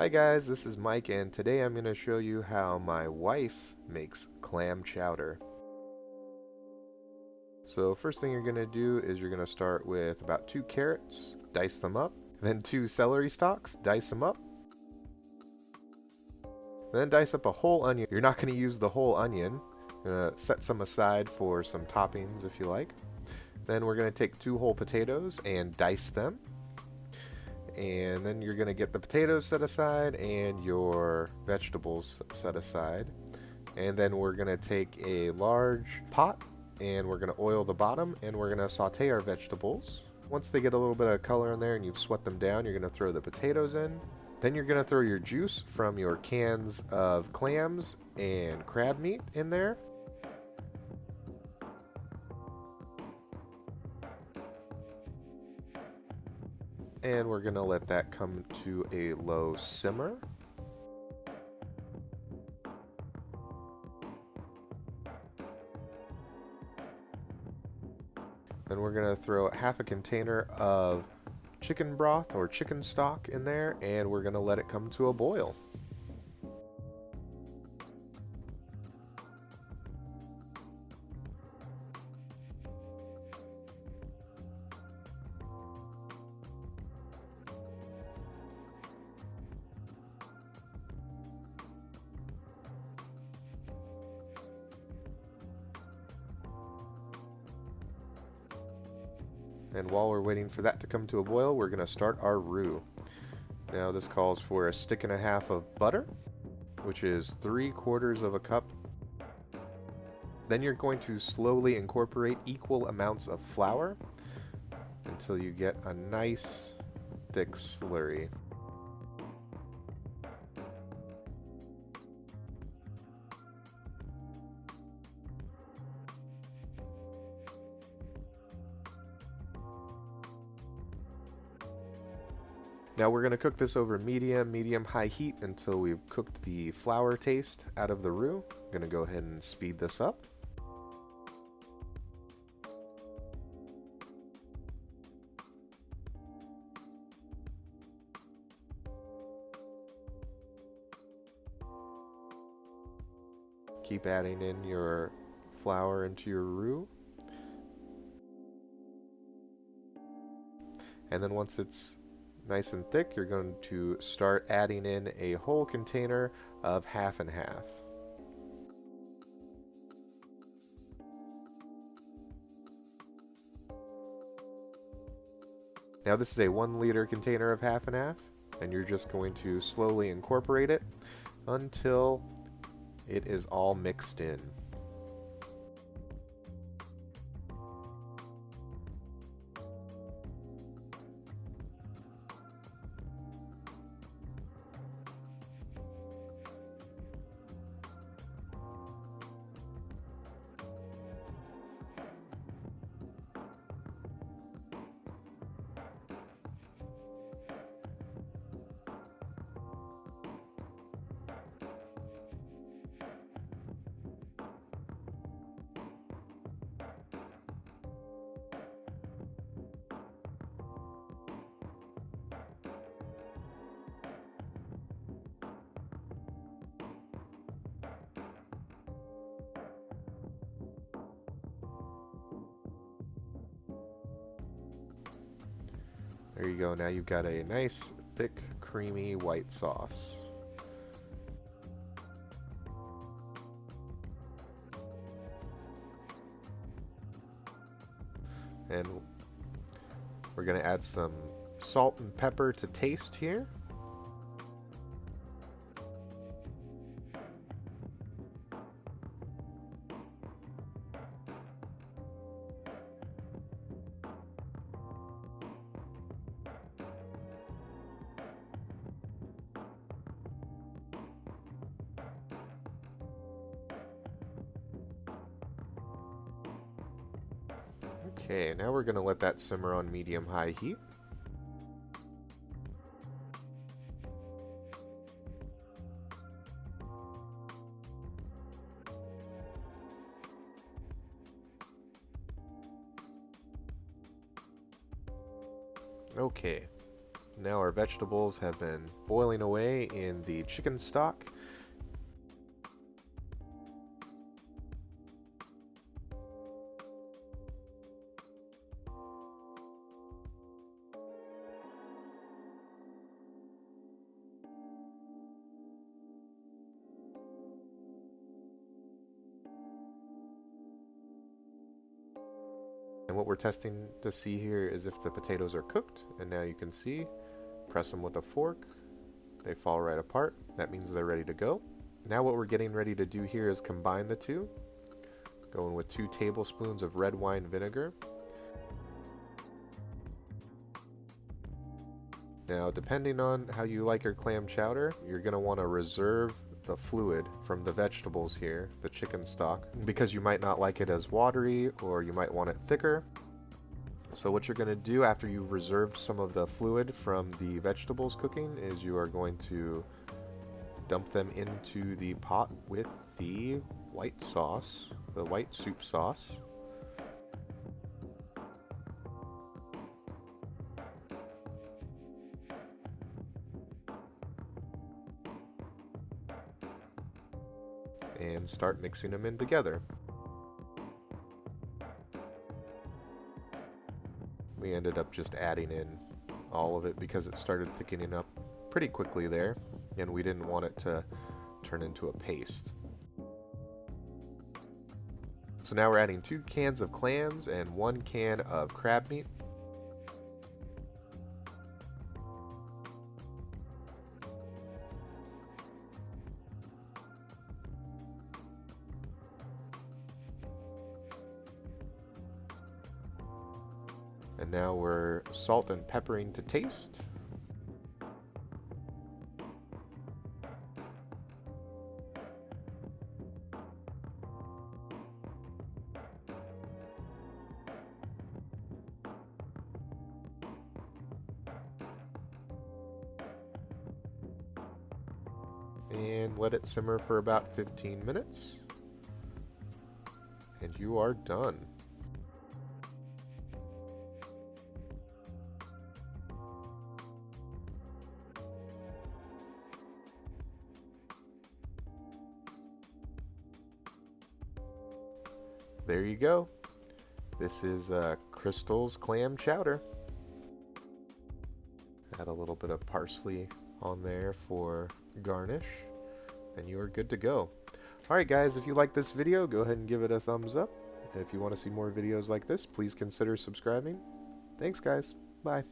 Hi guys, this is Mike and today I'm going to show you how my wife makes clam chowder. So first thing you're going to do is you're going to start with about 2 carrots, dice them up, then 2 celery stalks, dice them up, then dice up a whole onion. You're not going to use the whole onion, set some aside for some toppings if you like. Then we're going to take 2 whole potatoes and dice them. And then you're going to get the potatoes set aside and your vegetables set aside. And then we're going to take a large pot and we're going to oil the bottom and we're going to saute our vegetables. Once they get a little bit of color in there and you've sweat them down, you're going to throw the potatoes in. Then you're going to throw your juice from your cans of clams and crab meat in there. And we're going to let that come to a low simmer. Then we're going to throw half a container of chicken broth or chicken stock in there, and we're going to let it come to a boil. And while we're waiting for that to come to a boil, we're going to start our roux. Now this calls for a stick and a half of butter, which is 3/4 of a cup. Then you're going to slowly incorporate equal amounts of flour until you get a nice thick slurry. Now we're going to cook this over medium-high heat until we've cooked the flour taste out of the roux. I'm going to go ahead and speed this up. Keep adding in your flour into your roux. And then once it's nice and thick, you're going to start adding in a whole container of half and half. Now this is a 1-liter container of half and half, and you're just going to slowly incorporate it until it is all mixed in. There you go, now you've got a nice, thick, creamy white sauce. And we're going to add some salt and pepper to taste here. Okay, now we're going to let that simmer on medium-high heat. Okay, Now our vegetables have been boiling away in the chicken stock. And what we're testing to see here is if the potatoes are cooked. And now you can see, press them with a fork, they fall right apart. That means they're ready to go. Now what we're getting ready to do here is combine the two. Going with 2 tablespoons of red wine vinegar. Now depending on how you like your clam chowder, you're going to want to reserve the fluid from the vegetables here, the chicken stock, because you might not like it as watery or you might want it thicker. So what you're going to do after you've reserved some of the fluid from the vegetables cooking is you are going to dump them into the pot with the white sauce, the white soup sauce. And start mixing them in together. We ended up just adding in all of it because it started thickening up pretty quickly there, and we didn't want it to turn into a paste. So now we're adding 2 cans of clams and 1 can of crab meat. And now we're salt and peppering to taste. And let it simmer for about 15 minutes. And you are done. There you go. This is Crystal's clam chowder. Add a little bit of parsley on there for garnish, and you are good to go. Alright guys, if you like this video, go ahead and give it a thumbs up. And if you want to see more videos like this, please consider subscribing. Thanks guys. Bye.